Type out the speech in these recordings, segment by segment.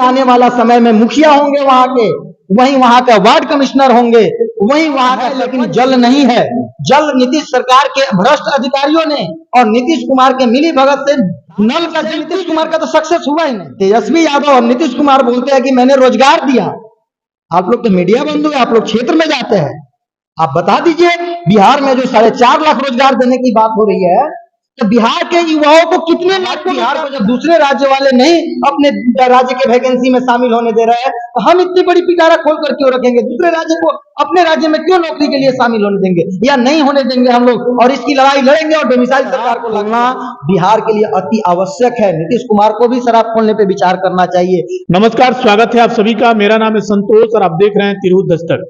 आने वाला समय में मुखिया होंगे वहां के, वहीं वहां का वार्ड कमिश्नर होंगे, वहीं वहां का, लेकिन जल नहीं है। जल नीतीश सरकार के भ्रष्ट अधिकारियों ने और नीतीश कुमार के मिली भगत से नल का जल नीतीश कुमार का तो सक्सेस हुआ ही नहीं। तेजस्वी यादव और नीतीश कुमार बोलते हैं कि मैंने रोजगार दिया। आप लोग तो मीडिया बंधु है, आप लोग क्षेत्र में जाते हैं, आप बता दीजिए बिहार में जो 4.5 लाख रोजगार देने की बात हो रही है, तो बिहार के युवाओं को कितने लाख, बिहार को जब दूसरे राज्य वाले नहीं अपने राज्य के वैकेंसी में शामिल होने दे रहे हैं, तो हम इतनी बड़ी पिटारा खोल कर क्यों रखेंगे? दूसरे राज्य को अपने राज्य में क्यों नौकरी के लिए शामिल होने देंगे या नहीं होने देंगे हम लोग? और इसकी लड़ाई लड़ेंगे और बेमिसाल सरकार को लगना बिहार के लिए अति आवश्यक है। नीतीश कुमार को भी शराब खोलने पर विचार करना चाहिए। नमस्कार, स्वागत है आप सभी का। मेरा नाम है संतोष और आप देख रहे हैं तिरहुत दस्तक।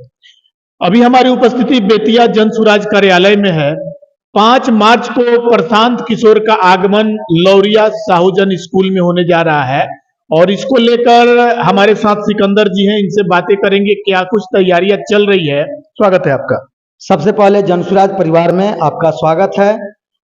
अभी हमारी उपस्थिति बेतिया जन सुराज कार्यालय में है। 5 मार्च को प्रशांत किशोर का आगमन लौरिया साहूजन स्कूल में होने जा रहा है और इसको लेकर हमारे साथ सिकंदर जी हैं, इनसे बातें करेंगे क्या कुछ तैयारियां चल रही है। स्वागत है आपका। सबसे पहले जनसुराज परिवार में आपका स्वागत है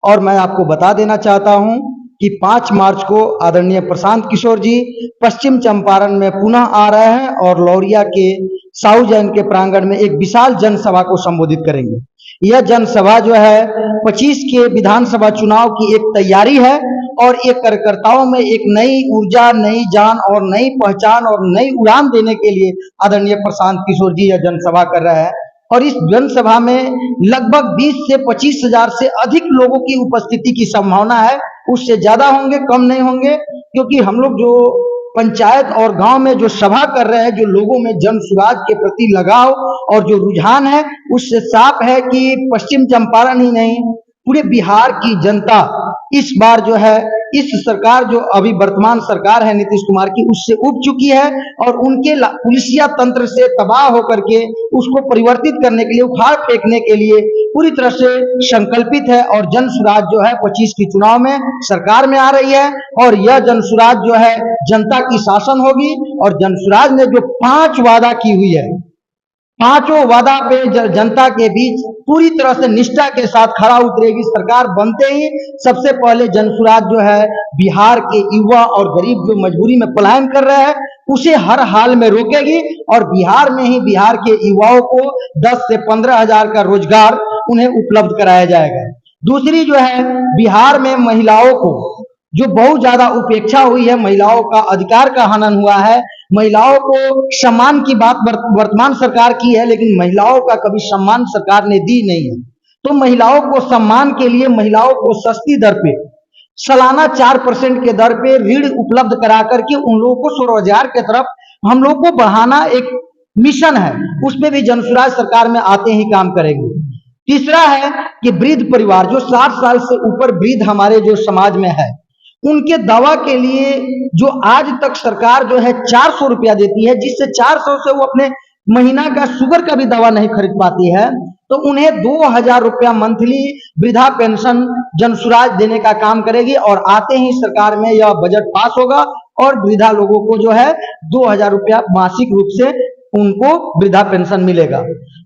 और मैं आपको बता देना चाहता हूं कि 5 मार्च को आदरणीय प्रशांत किशोर जी पश्चिम चंपारण में पुनः आ रहे हैं और लौरिया के साहू जैन के प्रांगण में एक विशाल जनसभा को संबोधित करेंगे। यह जनसभा जो है 25 के विधानसभा चुनाव की एक तैयारी है और एक कार्यकर्ताओं में एक नई ऊर्जा, नई जान और नई पहचान और नई उड़ान देने के लिए आदरणीय प्रशांत किशोर जी यह जनसभा कर रहे हैं। और इस जनसभा में लगभग 20 से 25 हजार से अधिक लोगों की उपस्थिति की संभावना है। उससे ज्यादा होंगे, कम नहीं होंगे, क्योंकि हम लोग जो पंचायत और गांव में जो सभा कर रहे हैं, जो लोगों में जन सुराज के प्रति लगाव और जो रुझान है, उससे साफ है कि पश्चिम चंपारण ही नहीं पूरे बिहार की जनता इस बार जो है इस सरकार जो अभी वर्तमान सरकार है नीतीश कुमार की, उससे उब चुकी है और उनके पुलिसिया तंत्र से तबाह होकर के उसको परिवर्तित करने के लिए, उखाड़ फेंकने के लिए पूरी तरह से संकल्पित है। और जन सुराज जो है 25 की चुनाव में सरकार में आ रही है और यह जन सुराज जो है जनता की शासन होगी। और जन सुराज ने जो 5 वादा की हुई है, 5 वादा पे जनता के बीच पूरी तरह से निष्ठा के साथ खड़ा उतरेगी। सरकार बनते ही सबसे पहले जनसुराज जो है बिहार के युवा और गरीब जो मजबूरी में पलायन कर रहे हैं उसे हर हाल में रोकेगी और बिहार में ही बिहार के युवाओं को 10 से 15 हजार का रोजगार उन्हें उपलब्ध कराया जाएगा। दूसरी जो है बिहार में महिलाओं को जो बहुत ज्यादा उपेक्षा हुई है, महिलाओं का अधिकार का हनन हुआ है, महिलाओं को सम्मान की बात वर्तमान सरकार की है, लेकिन महिलाओं का कभी सम्मान सरकार ने दी नहीं है। तो महिलाओं को सम्मान के लिए महिलाओं को सस्ती दर पे सालाना 4% के दर पे ऋण उपलब्ध करा करके उन लोगों को स्वरोजगार की तरफ हम लोग को बढ़ाना एक मिशन है। उसमें भी जनसुराज सरकार में आते ही काम करेंगे। तीसरा है कि वृद्ध परिवार जो 60 साल से ऊपर वृद्ध हमारे जो समाज में है, उनके दवा के लिए जो आज तक सरकार जो है 400 रुपया देती है, जिससे 400 से वो अपने महीना का शुगर का भी दवा नहीं खरीद पाती है, तो उन्हें 2000 रुपया मंथली वृद्धा पेंशन जनसुराज देने का काम करेगी। और आते ही सरकार में यह बजट पास होगा और वृद्धा लोगों को जो है 2000 रुपया मासिक रूप से उनको वृद्धा पेंशन मिलेगा।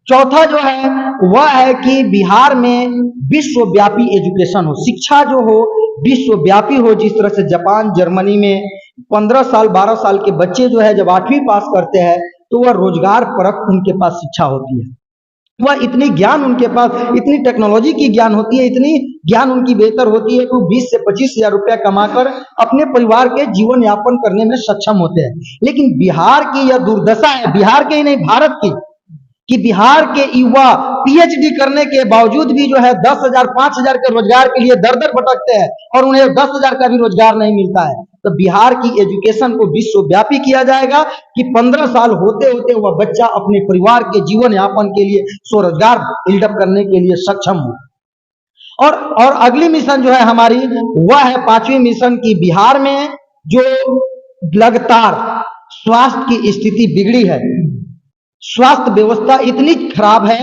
चौथा जो है वह है कि बिहार में विश्वव्यापी एजुकेशन हो, शिक्षा जो हो विश्वव्यापी हो। जिस तरह से जापान, जर्मनी में 15 साल 12 साल के बच्चे जो है जब 8वीं पास करते हैं तो वह रोजगार परक उनके पास शिक्षा होती है, वह इतनी ज्ञान उनके पास, इतनी टेक्नोलॉजी की ज्ञान होती है, इतनी ज्ञान उनकी बेहतर होती है कि 20 से 25 हजार रुपया कमाकर अपने परिवार के जीवन यापन करने में सक्षम होते हैं। लेकिन बिहार की यह दुर्दशा है, बिहार के ही नहीं भारत की, कि बिहार के युवा पीएचडी करने के बावजूद भी जो है 10,000 5,000 के रोजगार के लिए दर दर भटकते हैं और उन्हें 10,000 का भी रोजगार नहीं मिलता है। तो बिहार की एजुकेशन को विश्वव्यापी किया जाएगा कि 15 साल होते होते वह बच्चा अपने परिवार के जीवन यापन के लिए स्वरोजगार बिल्डअप करने के लिए सक्षम हो। और अगली मिशन जो है हमारी वह है 5वीं मिशन की बिहार में जो लगातार स्वास्थ्य की स्थिति बिगड़ी है, स्वास्थ्य व्यवस्था इतनी खराब है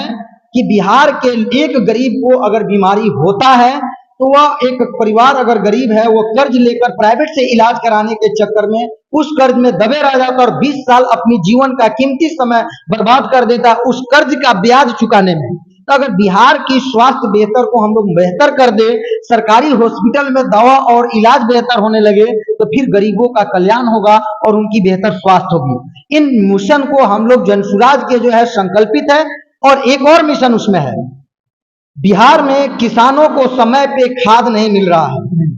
कि बिहार के एक गरीब को अगर बीमारी होता है तो वह एक परिवार अगर गरीब है वो कर्ज लेकर प्राइवेट से इलाज कराने के चक्कर में उस कर्ज में दबे रह जाता है और 20 साल अपनी जीवन का कीमती समय बर्बाद कर देता है उस कर्ज का ब्याज चुकाने में। तो अगर बिहार की स्वास्थ्य बेहतर को हम लोग बेहतर कर दे, सरकारी हॉस्पिटल में दवा और इलाज बेहतर होने लगे, तो फिर गरीबों का कल्याण होगा और उनकी बेहतर स्वास्थ्य होगी। इन मिशन को हम लोग जनसुराज के जो है संकल्पित है। और एक और मिशन उसमें है, बिहार में किसानों को समय पे खाद नहीं मिल रहा है।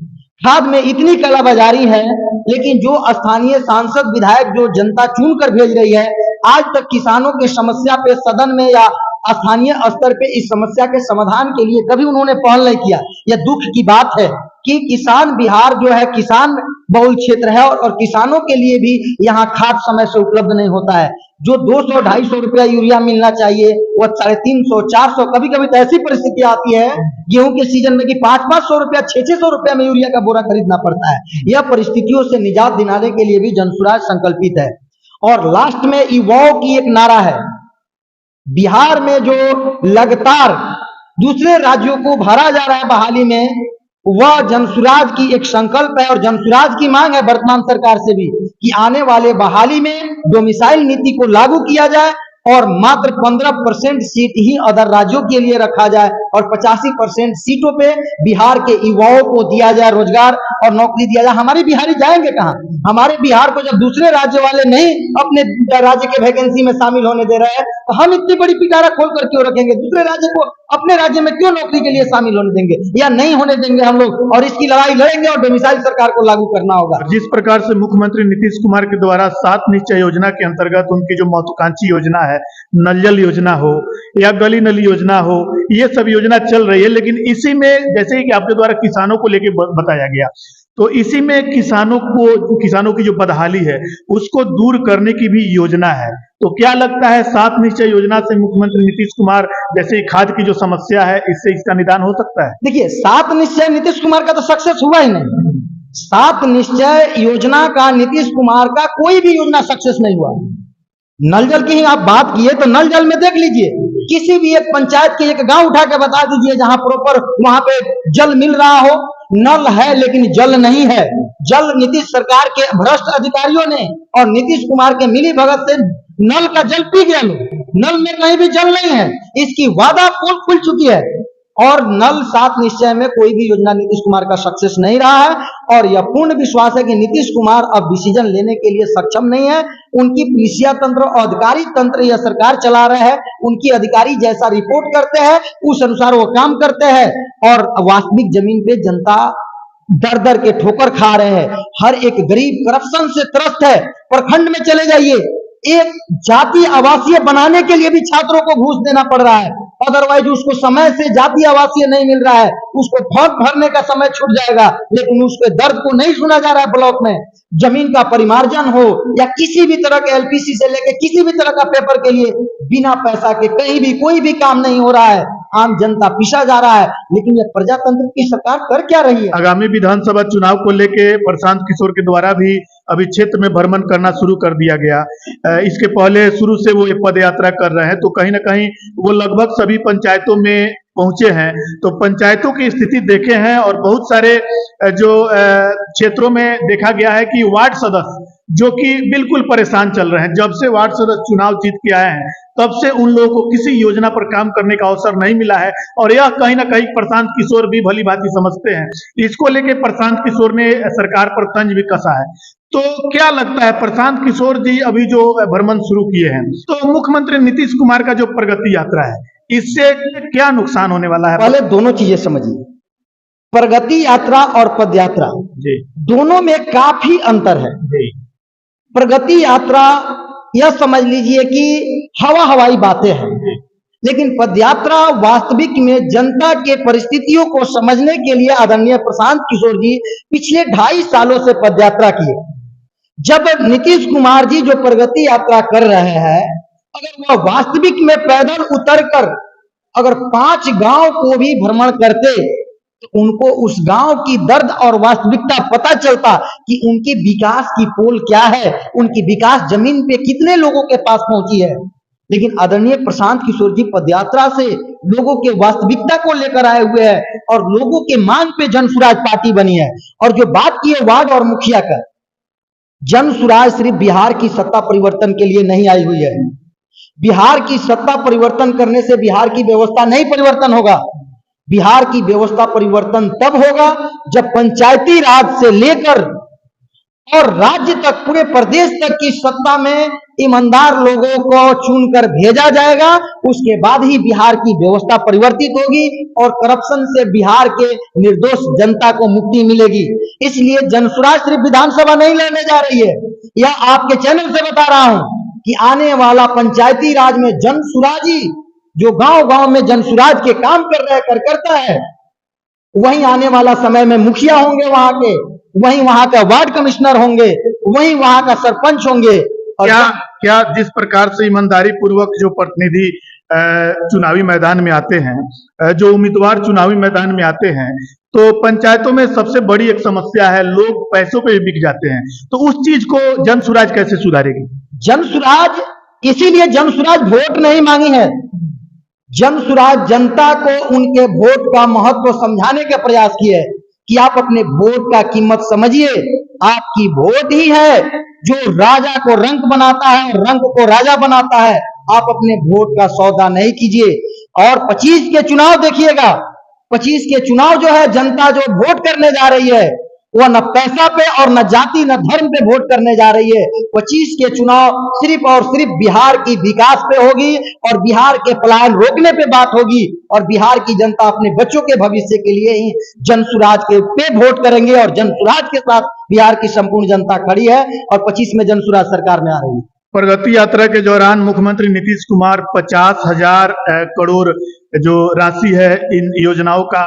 खाद में इतनी कालाबाजारी है, लेकिन जो स्थानीय सांसद विधायक जो जनता चुन कर भेज रही है, आज तक किसानों की समस्या पे सदन में या स्थानीय स्तर पे इस समस्या के समाधान के लिए कभी उन्होंने पहल नहीं किया। यह दुख की बात है कि किसान बिहार जो है किसान बहुल क्षेत्र है और किसानों के लिए भी यहाँ खाद समय से उपलब्ध नहीं होता है। जो 200-250 रुपया यूरिया मिलना चाहिए वो 350-400, कभी कभी तो ऐसी परिस्थिति आती है गेहूं के सीजन में कि 500-500 रुपया 600 रुपया में यूरिया का बोरा खरीदना पड़ता है। यह परिस्थितियों से निजात दिलाने के लिए भी जनसुराज संकल्पित है। और लास्ट में युवाओं की एक नारा है, बिहार में जो लगातार दूसरे राज्यों को भरा जा रहा है बहाली में, वह जनसुराज की एक संकल्प है और जनसुराज की मांग है वर्तमान सरकार से भी कि आने वाले बहाली में डोमिसाइल नीति को लागू किया जाए और मात्र 15% सीट ही अदर राज्यों के लिए रखा जाए और 85% सीटों पे बिहार के युवाओं को दिया जाए रोजगार और नौकरी दिया जाए। हमारे बिहारी जाएंगे कहाँ? हमारे बिहार को जब दूसरे राज्य वाले नहीं अपने राज्य के वैकेंसी में शामिल होने दे रहे हैं, तो हम इतनी बड़ी पिटारा खोल कर क्यों रखेंगे? दूसरे राज्य को अपने राज्य में क्यों नौकरी के लिए शामिल होने देंगे या नहीं होने देंगे हम लोग? और इसकी लड़ाई लड़ेंगे और डोमिसाइल सरकार को लागू करना होगा। जिस प्रकार से मुख्यमंत्री नीतीश कुमार के द्वारा 7 निश्चय योजना के अंतर्गत उनकी जो महत्वाकांक्षी योजना है, नल जल योजना हो या गली नली योजना हो, ये सब योजना चल रही है। लेकिन इसी में जैसे कि आपके द्वारा किसानों को लेकर बताया गया, तो इसी में किसानों की जो बदहाली है उसको दूर करने की भी योजना है। तो क्या लगता है 7 निश्चय योजना से मुख्यमंत्री नीतीश कुमार जैसे खाद की जो समस्या है इससे इसका निदान हो सकता है? देखिए, 7 निश्चय नीतीश कुमार का तो सक्सेस हुआ ही नहीं। 7 निश्चय योजना का नीतीश कुमार का कोई भी योजना सक्सेस नहीं हुआ। नल जल की ही आप बात किए तो नल जल में देख लीजिए, किसी भी एक पंचायत के एक गांव उठा के बता दीजिए जहां प्रॉपर वहां पे जल मिल रहा हो। नल है लेकिन जल नहीं है। जल नीतीश सरकार के भ्रष्ट अधिकारियों ने और नीतीश कुमार के मिली भगत से नल का जल पी गया लोग। नल में कहीं भी जल नहीं है, इसकी वादा पोल खुल चुकी है। और नल 7 निश्चय में कोई भी योजना नीतीश कुमार का सक्सेस नहीं रहा है और यह पूर्ण विश्वास है कि नीतीश कुमार अब डिसीजन लेने के लिए सक्षम नहीं है। उनकी पुलिसिया तंत्र और अधिकारी तंत्र यह सरकार चला रहे हैं, उनकी अधिकारी जैसा रिपोर्ट करते हैं उस अनुसार वो काम करते हैं और वास्तविक जमीन पे जनता दर दर के ठोकर खा रहे हैं। हर एक गरीब करप्शन से त्रस्त है। प्रखंड में चले जाइए, एक जाति आवासीय बनाने के लिए भी छात्रों को घूस देना पड़ रहा है, अदरवाइज उसको समय से जाति आवासीय नहीं मिल रहा है। उसको फॉर्म भरने का समय छूट जाएगा, लेकिन उसके दर्द को नहीं सुना जा रहा है। ब्लॉक में जमीन का परिमार्जन हो या किसी भी तरह के एलपीसी से लेकर किसी भी तरह का पेपर के लिए बिना पैसा के कहीं भी कोई भी काम नहीं हो रहा है। आम जनता पिसा जा रहा है, लेकिन यह प्रजातंत्र की सरकार कर क्या रही है? आगामी विधानसभा चुनाव को लेकर प्रशांत किशोर के द्वारा भी अभी क्षेत्र में भ्रमण करना शुरू कर दिया गया। इसके पहले शुरू से वो पद यात्रा कर रहे हैं, तो कहीं ना कहीं वो लगभग सभी पंचायतों में पहुंचे हैं, तो पंचायतों की स्थिति देखे हैं और बहुत सारे जो क्षेत्रों में देखा गया है कि वार्ड सदस्य जो कि बिल्कुल परेशान चल रहे हैं। जब से वार्ड सदस्य चुनाव जीत के आए हैं तब से उन लोगों को किसी योजना पर काम करने का अवसर नहीं मिला है और यह कहीं ना कहीं प्रशांत किशोर भी भली भांति समझते हैं। इसको लेके प्रशांत किशोर ने सरकार पर तंज भी कसा है। तो क्या लगता है प्रशांत किशोर जी अभी जो भ्रमण शुरू किए हैं, तो मुख्यमंत्री नीतीश कुमार का जो प्रगति यात्रा है इससे क्या नुकसान होने वाला है? पहले दोनों चीजें समझिए, प्रगति यात्रा और पद यात्रा जी दोनों में काफी अंतर है। जी। प्रगति यात्रा यह समझ लीजिए कि हवाई बातें हैं, लेकिन पदयात्रा वास्तविक में जनता के परिस्थितियों को समझने के लिए आदरणीय प्रशांत किशोर जी पिछले 2.5 सालों से पदयात्रा किए। जब नीतीश कुमार जी जो प्रगति यात्रा कर रहे हैं, अगर वह वास्तविक में पैदल उतरकर अगर 5 गांव को भी भ्रमण करते तो उनको उस गांव की दर्द और वास्तविकता पता चलता कि उनके विकास की पोल क्या है, उनकी विकास जमीन पे कितने लोगों के पास पहुंची है। लेकिन आदरणीय प्रशांत किशोर जी पदयात्रा से लोगों के वास्तविकता को लेकर आए हुए हैं और लोगों के मांग पे जनसुराज पार्टी बनी है। और जो बात की है वार्ड और मुखिया का, जनसुराज सिर्फ बिहार की सत्ता परिवर्तन के लिए नहीं आई हुई है। बिहार की सत्ता परिवर्तन करने से बिहार की व्यवस्था नहीं परिवर्तन होगा। बिहार की व्यवस्था परिवर्तन तब होगा जब पंचायती राज से लेकर और राज्य तक, पूरे प्रदेश तक की सत्ता में ईमानदार लोगों को चुनकर भेजा जाएगा। उसके बाद ही बिहार की व्यवस्था परिवर्तित होगी और करप्शन से बिहार के निर्दोष जनता को मुक्ति मिलेगी। इसलिए जनसुराज सिर्फ विधानसभा नहीं लड़ने जा रही है, यह आपके चैनल से बता रहा हूं कि आने वाला पंचायती राज में जनसुराज ही, जो गांव गांव में जनसुराज के काम करता है, वहीं आने वाला समय में मुखिया होंगे वहां के, वहीं वहां का वार्ड कमिश्नर होंगे, वहीं वहां का सरपंच होंगे। और क्या जिस प्रकार से ईमानदारी पूर्वक जो प्रतिनिधि चुनावी मैदान में आते हैं, जो उम्मीदवार चुनावी मैदान में आते हैं, तो पंचायतों में सबसे बड़ी एक समस्या है, लोग पैसों पे बिक जाते हैं। तो उस चीज को जनसुराज कैसे सुधारेगी? जनसुराज, इसीलिए जनसुराज वोट नहीं मांगी है। जनसुराज जनता को उनके वोट का महत्व समझाने का प्रयास किए कि आप अपने वोट का कीमत समझिए। आपकी वोट ही है जो राजा को रंक बनाता है और रंक को राजा बनाता है। आप अपने वोट का सौदा नहीं कीजिए। और 25 के चुनाव देखिएगा, 25 के चुनाव जो है, जनता जो वोट करने जा रही है वह न पैसा पे और न जाति न धर्म पे वोट करने जा रही है। 25 के चुनाव सिर्फ और सिर्फ बिहार की विकास पे होगी और बिहार के पलायन रोकने पे बात होगी। और बिहार की जनता अपने बच्चों के भविष्य के लिए ही जनसुराज के पे वोट करेंगे और जनसुराज के साथ बिहार की संपूर्ण जनता खड़ी है और 25 में जनसुराज सरकार में आ रही है। प्रगति यात्रा के दौरान मुख्यमंत्री नीतीश कुमार 50,000 करोड़ जो राशि है इन योजनाओं का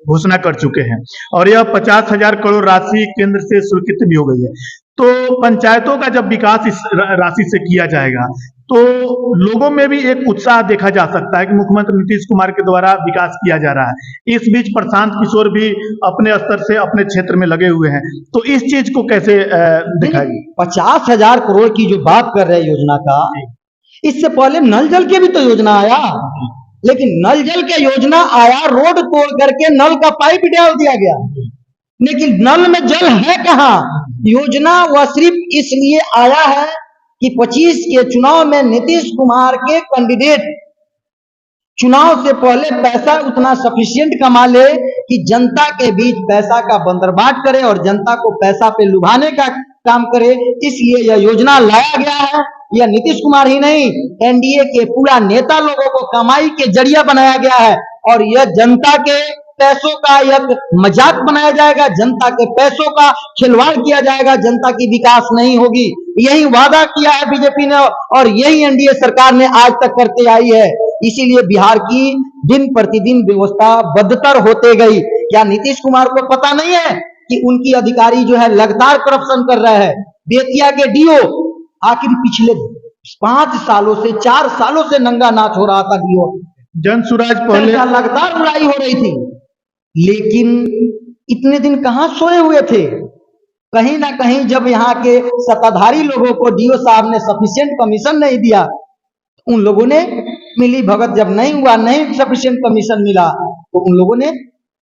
घोषणा कर चुके हैं और यह 50,000 करोड़ राशि केंद्र से स्वीकृत भी हो गई है। तो पंचायतों का जब विकास इस राशि से किया जाएगा तो लोगों में भी एक उत्साह देखा जा सकता है कि मुख्यमंत्री नीतीश कुमार के द्वारा विकास किया जा रहा है। इस बीच प्रशांत किशोर भी अपने स्तर से अपने क्षेत्र में लगे हुए हैं, तो इस चीज को कैसे दिखाएगी? 50,000 करोड़ की जो बात कर रहे हैं योजना का, इससे पहले नल जल के भी तो योजना आया, लेकिन नल जल के योजना आया, रोड तोड़ करके नल का पाइप डाल दिया गया, लेकिन नल में जल है कहां? योजना वह सिर्फ इसलिए आया है कि 25 के चुनाव में नीतीश कुमार के कैंडिडेट चुनाव से पहले पैसा उतना सफिशिएंट कमा ले कि जनता के बीच पैसा का बंदरबाट करे और जनता को पैसा पे लुभाने का काम करे। इसलिए यह योजना लाया गया है। यह नीतीश कुमार ही नहीं, एनडीए के पूरा नेता लोगों को कमाई के जरिया बनाया गया है और यह जनता के पैसों का एक मजाक बनाया जाएगा, जनता के पैसों का खिलवाड़ किया जाएगा, जनता की विकास नहीं होगी। यही वादा किया है बीजेपी ने और यही एनडीए सरकार ने आज तक करते आई है। इसीलिए बिहार की दिन प्रतिदिन व्यवस्था बदतर होते गई। क्या नीतीश कुमार को पता नहीं है कि उनकी अधिकारी जो है लगातार करप्शन कर रहा है? बेतिया के डीओ आखिर पिछले 5 सालों से 4 सालों से नंगा नाच हो रहा था। डीओ जनसुराज पहले लगातार बुराई हो रही थी, लेकिन इतने दिन कहां सोए हुए थे? कहीं ना कहीं जब यहाँ के सत्ताधारी लोगों को डीओ साहब ने सफिशिएंट कमीशन नहीं दिया, उन लोगों ने मिली भगत, जब नहीं हुआ, नहीं सफिशिएंट कमीशन मिला, तो उन लोगों ने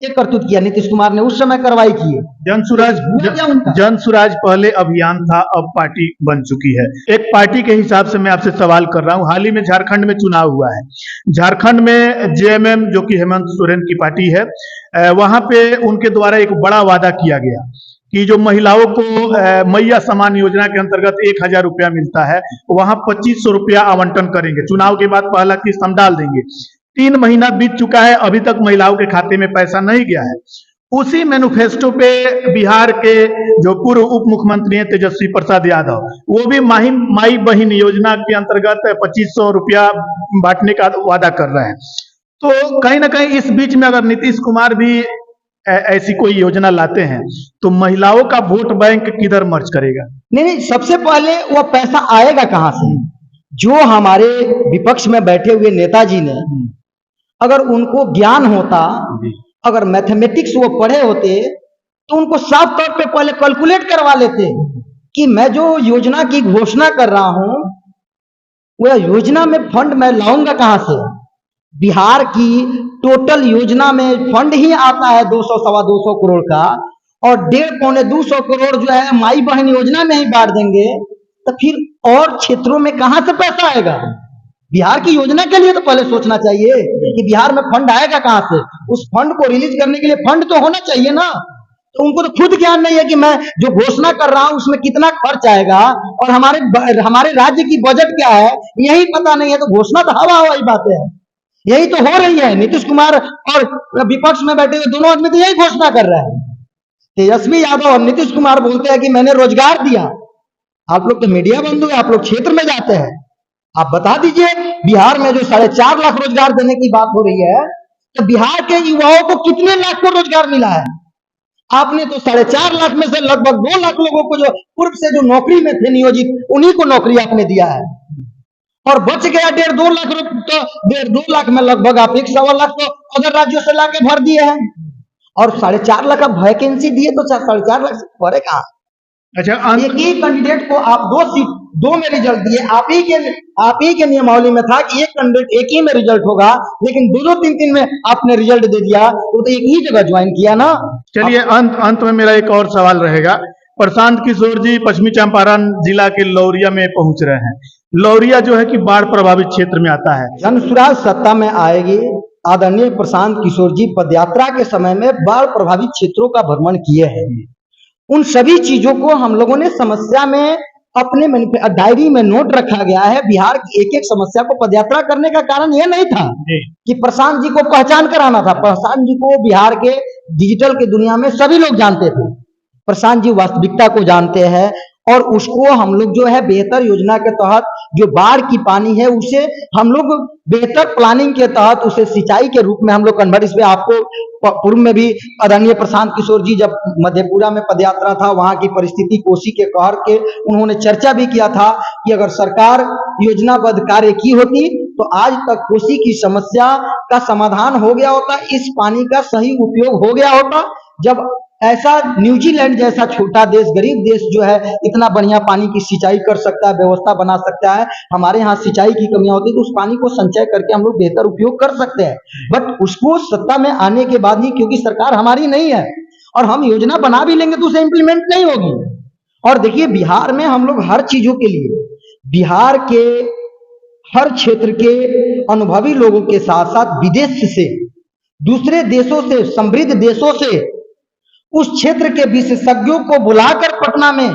एक करतूत किया। नीतीश कुमार ने उस समय कार्रवाई की। जनसुराज पहले अभियान था, अब पार्टी बन चुकी है। एक पार्टी के हिसाब से मैं आपसे सवाल कर रहा हूं, हाल ही में झारखंड में चुनाव हुआ है। झारखंड में जेएमएम जो कि हेमंत सोरेन की पार्टी है, वहां पे उनके द्वारा एक बड़ा वादा किया गया कि जो महिलाओं को मैया सम्मान योजना के अंतर्गत 1,000 रुपया मिलता है, वहां 2,500 रुपया आवंटन करेंगे। चुनाव के बाद पहला किस्त हम डाल देंगे। 3 महीना बीत चुका है, अभी तक महिलाओं के खाते में पैसा नहीं गया है। उसी मैनिफेस्टो पे बिहार के जो पूर्व उप मुख्यमंत्री हैं तेजस्वी प्रसाद यादव, वो भी माई बहन योजना के अंतर्गत 2,500 रुपया बांटने का वादा कर रहे हैं। तो कहीं ना कहीं इस बीच में अगर नीतीश कुमार भी ऐसी कोई योजना लाते हैं तो महिलाओं का वोट बैंक किधर मर्ज करेगा? नहीं, सबसे पहले वो पैसा आएगा कहां से? जो हमारे विपक्ष में बैठे हुए नेताजी ने, अगर उनको ज्ञान होता, अगर मैथमेटिक्स वो पढ़े होते, तो उनको साफ तौर पे पहले कैलकुलेट करवा लेते कि मैं जो योजना की घोषणा कर रहा हूं, वह योजना में फंड मैं लाऊंगा कहां से? बिहार की टोटल योजना में फंड ही आता है 200-225 करोड़ का, और 150-200 करोड़ जो है माई बहन योजना में ही बांट देंगे, तो फिर और क्षेत्रों में कहां से पैसा आएगा? बिहार की योजना के लिए तो पहले सोचना चाहिए कि बिहार में फंड आएगा कहां से। उस फंड को रिलीज करने के लिए फंड तो होना चाहिए ना। तो उनको तो खुद ज्ञान नहीं है कि मैं जो घोषणा कर रहा हूं उसमें कितना खर्च आएगा और हमारे राज्य की बजट क्या है, यही पता नहीं है। तो घोषणा तो हवा हवाई बातें हैं, यही तो हो रही है। नीतीश कुमार और विपक्ष में बैठे हुए दोनों आदमी तो यही घोषणा कर रहे हैं। तेजस्वी यादव और नीतीश कुमार बोलते हैं कि मैंने रोजगार दिया। आप लोग तो मीडिया बंधु है, आप लोग क्षेत्र में जाते हैं, आप बता दीजिए बिहार में जो 4.5 लाख रोजगार देने की बात हो रही है, तो बिहार के युवाओं को कितने लाख को रोजगार मिला है? आपने तो 4.5 लाख में से लगभग 2 लाख लोगों को जो पूर्व से जो नौकरी में थे नियोजित, उन्हीं को नौकरी आपने दिया है। और बच गया 1.5-2 लाख। तो 1.5-2 लाख में लगभग आप 1-1.25 लाख तो अदर राज्यों से लाके भर दिए हैं। और 4.5 लाख आप वैकेंसी दिए तो 4.5 लाख से भरे कहां? अच्छा, एक ही कैंडिडेट को आप 2 में रिजल्ट दिए। आप ही के नियमावली में था कि एक कैंडिडेट एक ही में रिजल्ट होगा, लेकिन 2-3 में आपने रिजल्ट दे दिया। वो तो एक ही जगह ज्वाइन किया ना। चलिए, अंत में मेरा एक और सवाल रहेगा। प्रशांत किशोर जी पश्चिमी चंपारण जिला के लौरिया में पहुंच रहे हैं। लौरिया जो है कि बाढ़ प्रभावित क्षेत्र में आता है। जनसुराज सत्ता में आएगी। आदरणीय प्रशांत किशोर जी पदयात्रा के समय में बाढ़ प्रभावित क्षेत्रों का भ्रमण किए हैं। उन सभी चीजों को हम लोगों ने समस्या में अपने डायरी में नोट रखा गया है। बिहार की एक एक समस्या को पदयात्रा करने का कारण यह नहीं था कि प्रशांत जी को पहचान कराना था। प्रशांत जी को बिहार के डिजिटल के दुनिया में सभी लोग जानते थे। प्रशांत जी वास्तविकता को जानते हैं और उसको हम लोग जो है बेहतर योजना के तहत जो बाढ़ की पानी है उसे हम लोग बेहतर प्लानिंग के तहत उसे सिंचाई के रूप में हम लोग कन्वर्ट। इसमें आपको पूर्व में भी आदरणीय प्रशांत किशोर जी जब मधेपुरा में पदयात्रा था, वहां की परिस्थिति कोसी के कहर के उन्होंने चर्चा भी किया था कि अगर सरकार योजनाबद्ध कार्य की होती तो आज तक कोसी की समस्या का समाधान हो गया होता, इस पानी का सही उपयोग हो गया होता। जब ऐसा न्यूजीलैंड जैसा छोटा देश, गरीब देश जो है इतना बढ़िया पानी की सिंचाई कर सकता है, व्यवस्था बना सकता है, हमारे यहाँ सिंचाई की कमियां होती तो उस पानी को संचय करके हम लोग बेहतर उपयोग कर सकते हैं। बट उसको सत्ता में आने के बाद ही, क्योंकि सरकार हमारी नहीं है और हम योजना बना भी लेंगे तो उसे इंप्लीमेंट नहीं होगी। और देखिए बिहार में हम लोग हर चीजों के लिए बिहार के हर क्षेत्र के अनुभवी लोगों के साथ साथ विदेश से, दूसरे देशों से, समृद्ध देशों से उस क्षेत्र के विशेषज्ञों को बुलाकर पटना में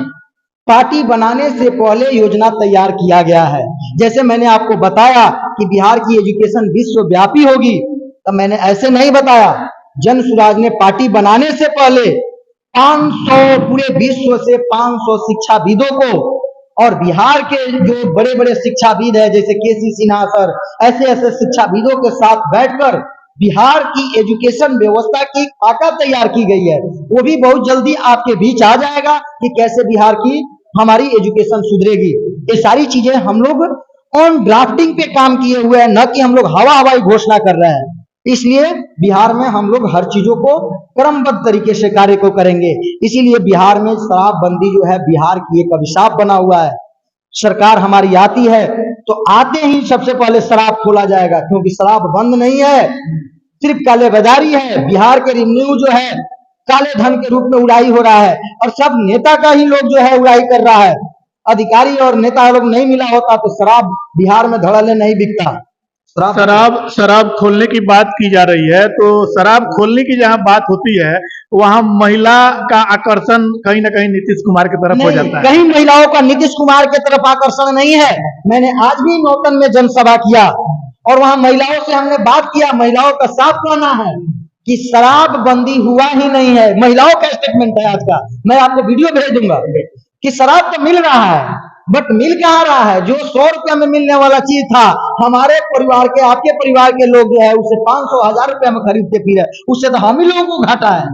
पार्टी बनाने से पहले योजना तैयार किया गया है। जैसे मैंने आपको बताया कि बिहार की एजुकेशन विश्वव्यापी होगी, तो मैंने ऐसे नहीं बताया। जनसुराज ने पार्टी बनाने से पहले 500 पूरे विश्व से 500 शिक्षाविदों को और बिहार के जो बड़े बड़े शिक्षाविद है जैसे केसी सिन्हा सर, ऐसे शिक्षाविदों के साथ बैठकर बिहार की एजुकेशन व्यवस्था की खाका तैयार की गई है। वो भी बहुत जल्दी आपके बीच आ जाएगा कि कैसे बिहार की हमारी एजुकेशन सुधरेगी। ये सारी चीजें हम लोग ऑन ड्राफ्टिंग पे काम किए हुए हैं, न कि हम लोग हवा हवाई घोषणा कर रहे हैं। इसलिए बिहार में हम लोग हर चीजों को क्रमबद्ध तरीके से कार्य को करेंगे। इसीलिए बिहार में शराबबंदी जो है बिहार की एक अभिशाप बना हुआ है। सरकार हमारी आती है तो आते ही सबसे पहले शराब खोला जाएगा, क्योंकि शराब बंद नहीं है, सिर्फ कालेबाजारी है। बिहार के रेवेन्यू जो है काले धन के रूप में उड़ाई हो रहा है और सब नेता का ही लोग जो है उड़ाई कर रहा है। अधिकारी और नेता लोग नहीं मिला होता तो शराब बिहार में धड़ल्ले नहीं बिकता। शराब खोलने की बात की जा रही है, तो शराब खोलने की जहां बात होती है वहां महिला का आकर्षण कहीं ना कहीं नीतीश कुमार की तरफ हो जाता है। कहीं महिलाओं का नीतीश कुमार की तरफ आकर्षण नहीं है। मैंने आज भी नौतन में जनसभा किया और वहां महिलाओं से हमने बात किया। महिलाओं का साफ कहना है कि शराब बंदी हुआ ही नहीं है। महिलाओं का स्टेटमेंट है आज का, मैं आपको वीडियो भेज दूंगा कि शराब तो मिल रहा है, बट मिल कहाँ रहा है? जो 100 रुपया में मिलने वाला चीज था, हमारे परिवार के, आपके परिवार के लोग जो है उसे 500-1000 रुपया में खरीद के पी रहे, उससे तो हम ही लोगों को घाटा है।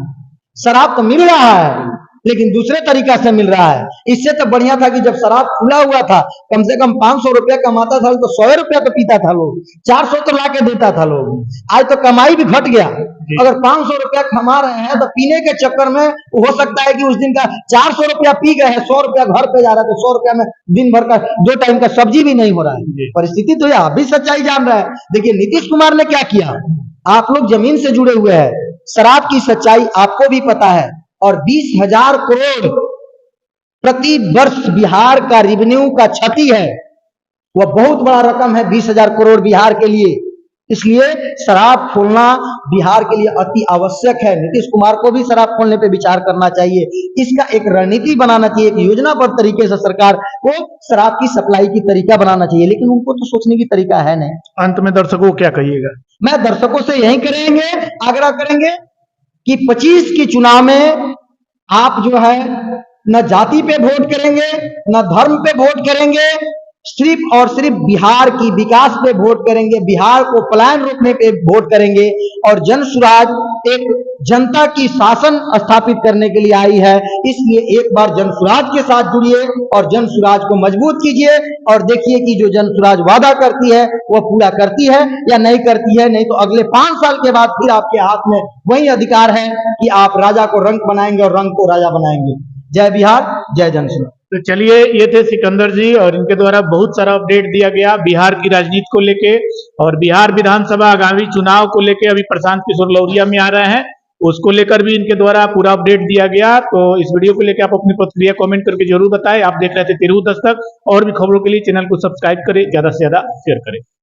शराब तो मिल रहा है लेकिन दूसरे तरीका से मिल रहा है। इससे तो बढ़िया था कि जब शराब खुला हुआ था, कम से कम 500 रुपया कमाता था तो 100 रुपया तो पीता था लोग, 400 तो लाके देता था लोग। आज तो कमाई भी घट गया। अगर 500 रुपया कमा रहे हैं तो पीने के चक्कर में हो सकता है कि उस दिन का 400 रुपया पी गए हैं, 100 रुपया घर पे जा रहा है, तो 100 रुपया में दिन भर का 2 टाइम का सब्जी भी नहीं हो रहा है। परिस्थिति तो आप भी सच्चाई जान रहे हैं। देखिए नीतीश कुमार ने क्या किया, आप लोग जमीन से जुड़े हुए हैं, शराब की सच्चाई आपको भी पता है। और 20,000 करोड़ प्रति वर्ष बिहार का रेवेन्यू का क्षति है। वह बहुत बड़ा रकम है, 20,000 करोड़ बिहार के लिए। इसलिए शराब खोलना बिहार के लिए अति आवश्यक है। नीतीश कुमार को भी शराब खोलने पे विचार करना चाहिए। इसका एक रणनीति बनाना चाहिए, एक योजनाबद्ध तरीके से सरकार को शराब की सप्लाई की तरीका बनाना चाहिए, लेकिन उनको तो सोचने की तरीका है नहीं। अंत में दर्शकों को क्या कहिएगा? मैं दर्शकों से यही करेंगे, आग्रह करेंगे कि 25 के चुनाव में आप जो है न जाति पे वोट करेंगे, न धर्म पे वोट करेंगे, सिर्फ और सिर्फ बिहार की विकास पे वोट करेंगे, बिहार को पलायन रोकने पे वोट करेंगे। और जन सुराज एक जनता की शासन स्थापित करने के लिए आई है, इसलिए एक बार जन सुराज के साथ जुड़िए और जन सुराज को मजबूत कीजिए और देखिए कि जो जन सुराज वादा करती है वह पूरा करती है या नहीं करती है। नहीं तो अगले 5 साल के बाद फिर आपके हाथ में वही अधिकार है कि आप राजा को रंक बनाएंगे और रंक को राजा बनाएंगे। जय बिहार, जय जन सुराज। तो चलिए, ये थे सिकंदर जी और इनके द्वारा बहुत सारा अपडेट दिया गया बिहार की राजनीति को लेके और बिहार विधानसभा आगामी चुनाव को लेके। अभी प्रशांत किशोर लौरिया में आ रहे हैं, उसको लेकर भी इनके द्वारा पूरा अपडेट दिया गया। तो इस वीडियो को लेकर आप अपनी प्रतिक्रिया कमेंट करके जरूर बताएं। आप देख रहे थे तिरहुत दस्तक, और भी खबरों के लिए चैनल को सब्सक्राइब करें, ज्यादा से ज्यादा शेयर करें।